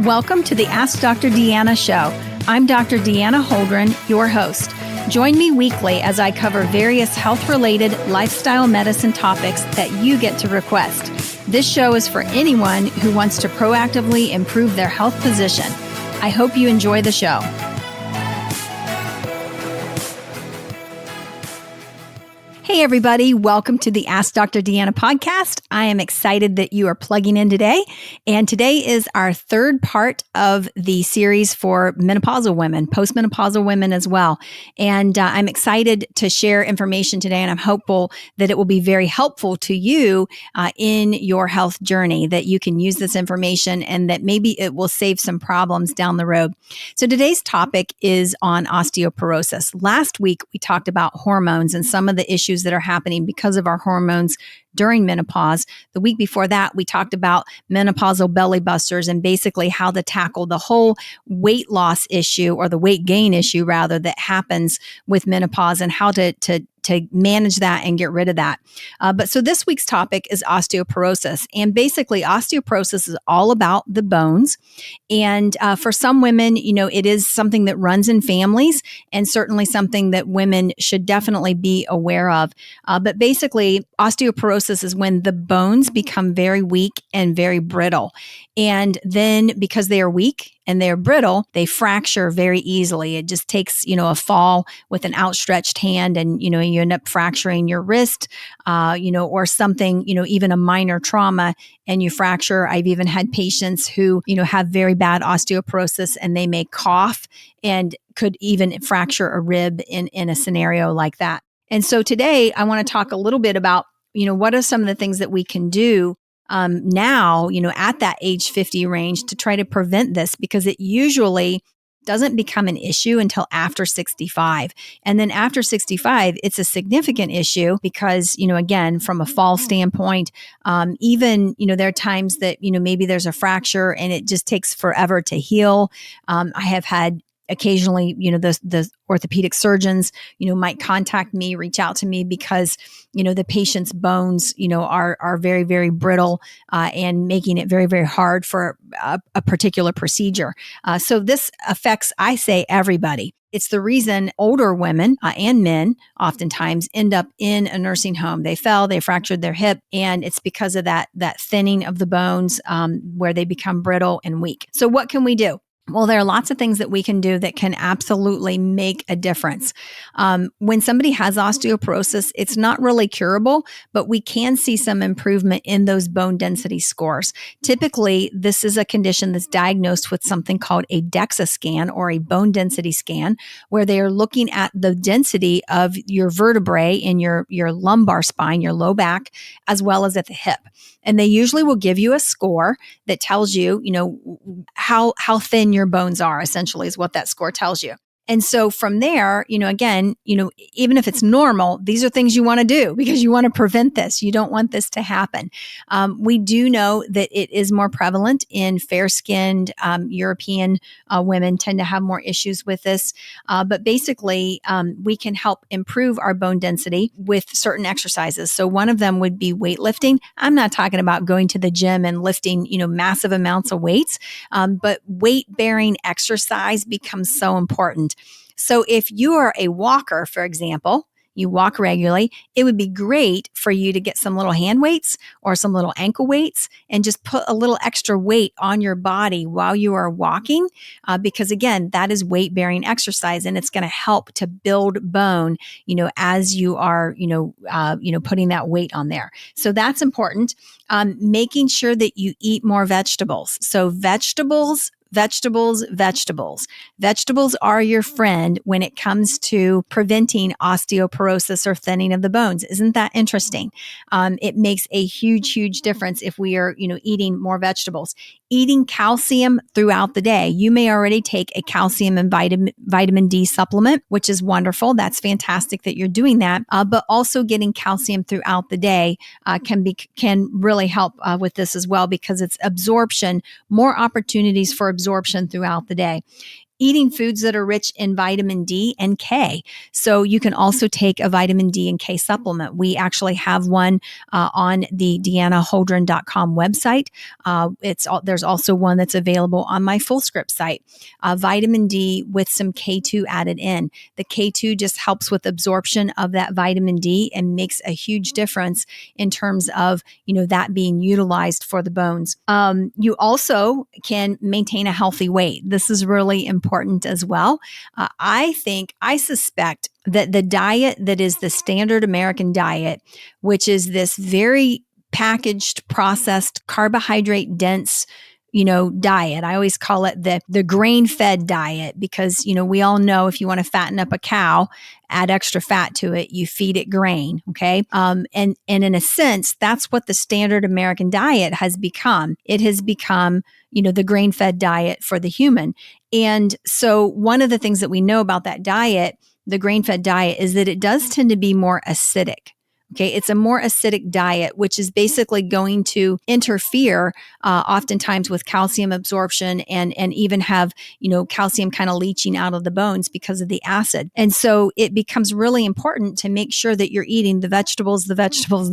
Welcome to the Ask Dr. Deanna show. I'm Dr. Deanna Holdren, your host. Join me weekly as I cover various health-related lifestyle medicine topics that you get to request. This show is for anyone who wants to proactively improve their health position. I hope you enjoy the show. Hey, everybody. Welcome to the Ask Dr. Deanna podcast. I am excited that you are plugging in today. And today is our third part of the series for menopausal women, postmenopausal women as well. And I'm excited to share information today, and I'm hopeful that it will be very helpful to you in your health journey, that you can use this information and that maybe it will save some problems down the road. So today's topic is on osteoporosis. Last week, we talked about hormones and some of the issues that are happening because of our hormones during menopause. The week before that, we talked about menopausal belly busters and basically how to tackle the whole weight loss issue, or the weight gain issue rather, that happens with menopause, and how to manage that and get rid of that. But so this week's topic is osteoporosis. And basically, osteoporosis is all about the bones. And for some women, it is something that runs in families, and certainly something that women should definitely be aware of. But basically, osteoporosis is when the bones become very weak and very brittle. And then because they are weak and they're brittle, they fracture very easily. It just takes, a fall with an outstretched hand, and, you end up fracturing your wrist, or something, even a minor trauma, and you fracture. I've even had patients who, have very bad osteoporosis, and they may cough and could even fracture a rib in a scenario like that. And so today I want to talk a little bit about, what are some of the things that we can do now, at that age 50 range to try to prevent this, because it usually doesn't become an issue until after 65. And then after 65, it's a significant issue because, again, from a fall standpoint, even, there are times that, maybe there's a fracture and it just takes forever to heal. I have had occasionally, the orthopedic surgeons, might contact me, reach out to me because, the patient's bones, are very, very brittle and making it very, very hard for a particular procedure. So this affects, I say, everybody. It's the reason older women and men oftentimes end up in a nursing home. They fell, they fractured their hip, and it's because of that thinning of the bones where they become brittle and weak. So what can we do? Well, there are lots of things that we can do that can absolutely make a difference. When somebody has osteoporosis, it's not really curable, but we can see some improvement in those bone density scores. Typically, this is a condition that's diagnosed with something called a Dexa Scan, or a bone density scan, where they are looking at the density of your vertebrae in your lumbar spine, your low back, as well as at the hip. And they usually will give you a score that tells you, how thin your bones are, essentially, is what that score tells you. And so from there, again, even if it's normal, these are things you want to do because you want to prevent this. You don't want this to happen. We do know that it is more prevalent in fair-skinned European women tend to have more issues with this. But basically, we can help improve our bone density with certain exercises. So one of them would be weightlifting. I'm not talking about going to the gym and lifting, massive amounts of weights, but weight-bearing exercise becomes so important. So if you are a walker, for example, you walk regularly, it would be great for you to get some little hand weights or some little ankle weights and just put a little extra weight on your body while you are walking, because again, that is weight-bearing exercise, and it's going to help to build bone, as you are, putting that weight on there. So that's important. Making sure that you eat more vegetables. So vegetables are your friend when it comes to preventing osteoporosis or thinning of the bones. Isn't that interesting? It makes a huge, huge difference if we are, eating more vegetables. Eating calcium throughout the day. You may already take a calcium and vitamin D supplement, which is wonderful. That's fantastic that you're doing that. But also getting calcium throughout the day can really help with this as well, because it's absorption, more opportunities for absorption throughout the day. eating foods that are rich in vitamin D and K. So you can also take a vitamin D and K supplement. We actually have one on the DeannaHoldren.com website. There's also one that's available on my FullScript site. Vitamin D with some K2 added in. The K2 just helps with absorption of that vitamin D and makes a huge difference in terms of, that being utilized for the bones. You also can maintain a healthy weight. This is really important as well. I suspect that the diet that is the standard American diet, which is this very packaged, processed, carbohydrate dense, diet. I always call it the grain-fed diet because, we all know if you want to fatten up a cow, add extra fat to it, you feed it grain. Okay. And in a sense, that's what the standard American diet has become. It has become, the grain-fed diet for the human. And so one of the things that we know about that diet, the grain-fed diet, is that it does tend to be more acidic. Okay, it's a more acidic diet, which is basically going to interfere oftentimes with calcium absorption and even have, calcium kind of leaching out of the bones because of the acid. And so it becomes really important to make sure that you're eating the vegetables, because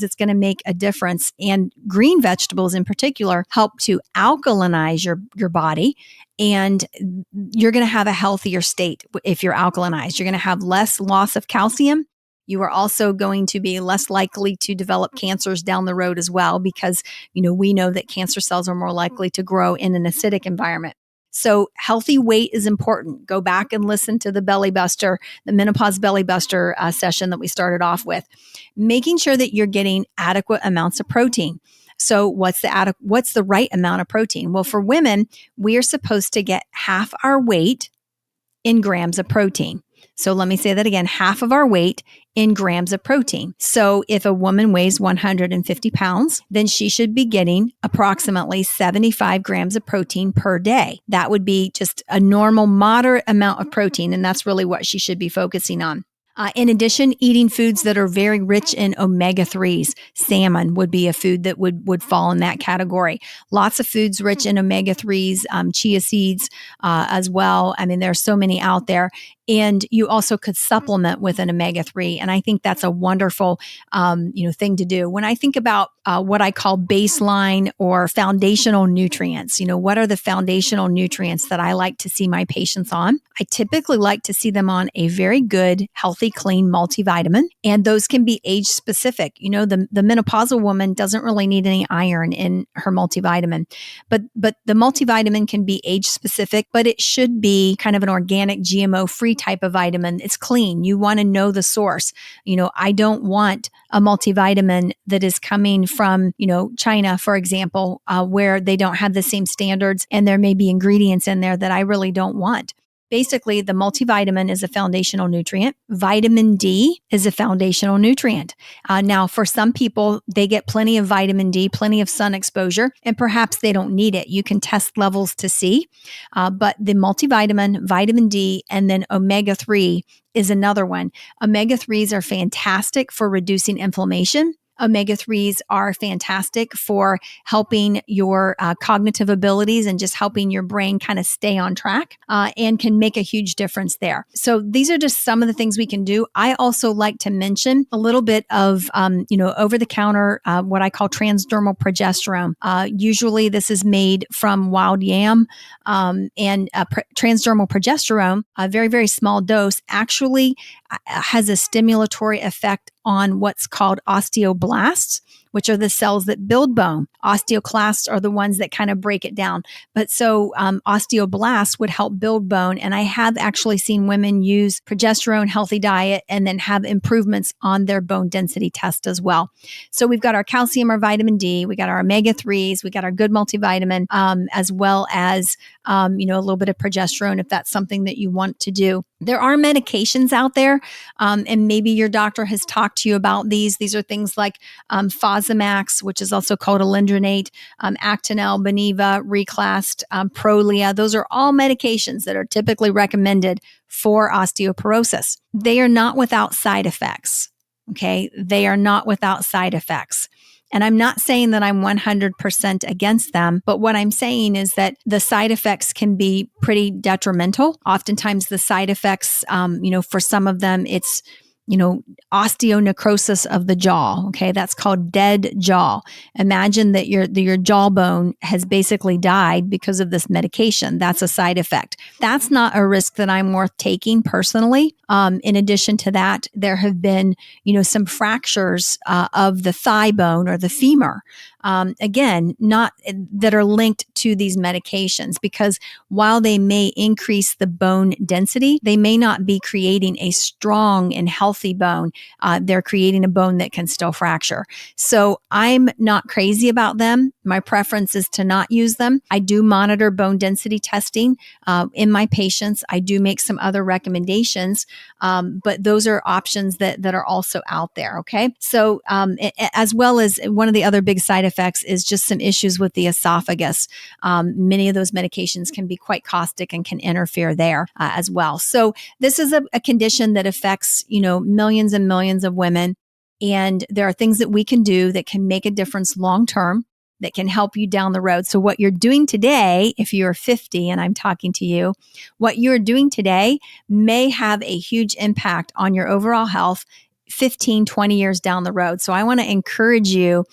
it's going to make a difference. And green vegetables in particular help to alkalinize your body. And you're going to have a healthier state if you're alkalinized. You're going to have less loss of calcium. You are also going to be less likely to develop cancers down the road as well, because, we know that cancer cells are more likely to grow in an acidic environment. So healthy weight is important. Go back and listen to the belly buster, the menopause belly buster session that we started off with. Making sure that you're getting adequate amounts of protein. So what's the right amount of protein? Well, for women, we are supposed to get half our weight in grams of protein. So let me say that again, half of our weight in grams of protein. So if a woman weighs 150 pounds, then she should be getting approximately 75 grams of protein per day. That would be just a normal, moderate amount of protein. And that's really what she should be focusing on. In addition, eating foods that are very rich in omega-3s. Salmon would be a food that would fall in that category. Lots of foods rich in omega-3s, chia seeds as well. I mean, there are so many out there. And you also could supplement with an omega-3. And I think that's a wonderful, thing to do. When I think about what I call baseline or foundational nutrients, what are the foundational nutrients that I like to see my patients on? I typically like to see them on a very good, healthy, clean multivitamin. And those can be age specific. The menopausal woman doesn't really need any iron in her multivitamin, but the multivitamin can be age specific, but it should be kind of an organic, GMO-free type of vitamin. It's clean. You want to know the source. I don't want a multivitamin that is coming from, China, for example, where they don't have the same standards and there may be ingredients in there that I really don't want. Basically, the multivitamin is a foundational nutrient. Vitamin D is a foundational nutrient. Now, for some people, they get plenty of vitamin D, plenty of sun exposure, and perhaps they don't need it. You can test levels to see. But the multivitamin, vitamin D, and then omega-3 is another one. Omega-3s are fantastic for reducing inflammation. Omega-3s are fantastic for helping your cognitive abilities and just helping your brain kind of stay on track and can make a huge difference there. So these are just some of the things we can do. I also like to mention a little bit of, over-the-counter, what I call transdermal progesterone. Usually this is made from wild yam and transdermal progesterone, a very, very small dose, actually has a stimulatory effect on what's called osteoblasts, which are the cells that build bone. Osteoclasts are the ones that kind of break it down. But so osteoblasts would help build bone. And I have actually seen women use progesterone, healthy diet, and then have improvements on their bone density test as well. So we've got our calcium, our vitamin D, we got our omega-3s, we got our good multivitamin, as well as, a little bit of progesterone if that's something that you want to do. There are medications out there, and maybe your doctor has talked to you about these. These are things like Fosamax, which is also called alendronate, Actonel, Beniva, Reclast, Prolia. Those are all medications that are typically recommended for osteoporosis. They are not without side effects. Okay, they are not without side effects. And I'm not saying that I'm 100% against them, but what I'm saying is that the side effects can be pretty detrimental. Oftentimes the side effects, for some of them, it's osteonecrosis of the jaw. Okay. That's called dead jaw. Imagine that your jawbone has basically died because of this medication. That's a side effect. That's not a risk that I'm worth taking personally. In addition to that, there have been, some fractures of the thigh bone or the femur. Again, not that are linked to these medications, because while they may increase the bone density, they may not be creating a strong and healthy bone. They're creating a bone that can still fracture. So I'm not crazy about them. My preference is to not use them. I do monitor bone density testing in my patients. I do make some other recommendations, but those are options that are also out there. Okay. So as well as one of the other big side effects is just some issues with the esophagus. Many of those medications can be quite caustic and can interfere there as well. So this is a condition that affects, millions and millions of women. And there are things that we can do that can make a difference long term, that can help you down the road. So what you're doing today, if you're 50 and I'm talking to you, what you're doing today may have a huge impact on your overall health 15, 20 years down the road. So I want to encourage you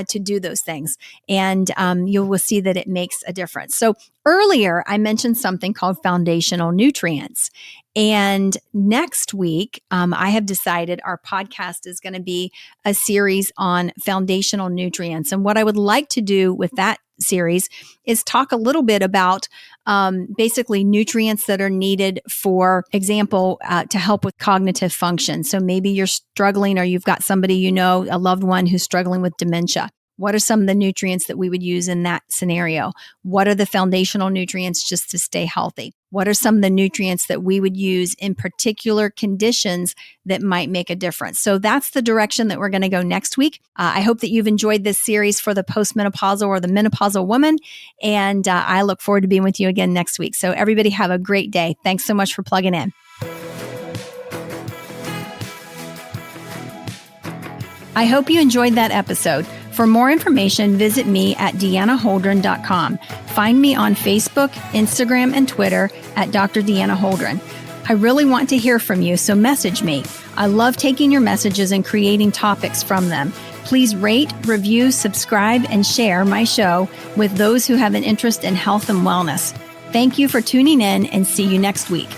to do those things, and you will see that it makes a difference. So earlier, I mentioned something called foundational nutrients. And next week, I have decided our podcast is going to be a series on foundational nutrients. And what I would like to do with that series is talk a little bit about basically nutrients that are needed, for example, to help with cognitive function. So maybe you're struggling, or you've got somebody, a loved one who's struggling with dementia. What are some of the nutrients that we would use in that scenario? What are the foundational nutrients just to stay healthy? What are some of the nutrients that we would use in particular conditions that might make a difference? So that's the direction that we're going to go next week. I hope that you've enjoyed this series for the postmenopausal or the menopausal woman. And I look forward to being with you again next week. So everybody have a great day. Thanks so much for plugging in. I hope you enjoyed that episode. For more information, visit me at deannaholdren.com. Find me on Facebook, Instagram, and Twitter at Dr. Deanna Holdren. I really want to hear from you, so message me. I love taking your messages and creating topics from them. Please rate, review, subscribe, and share my show with those who have an interest in health and wellness. Thank you for tuning in, and see you next week.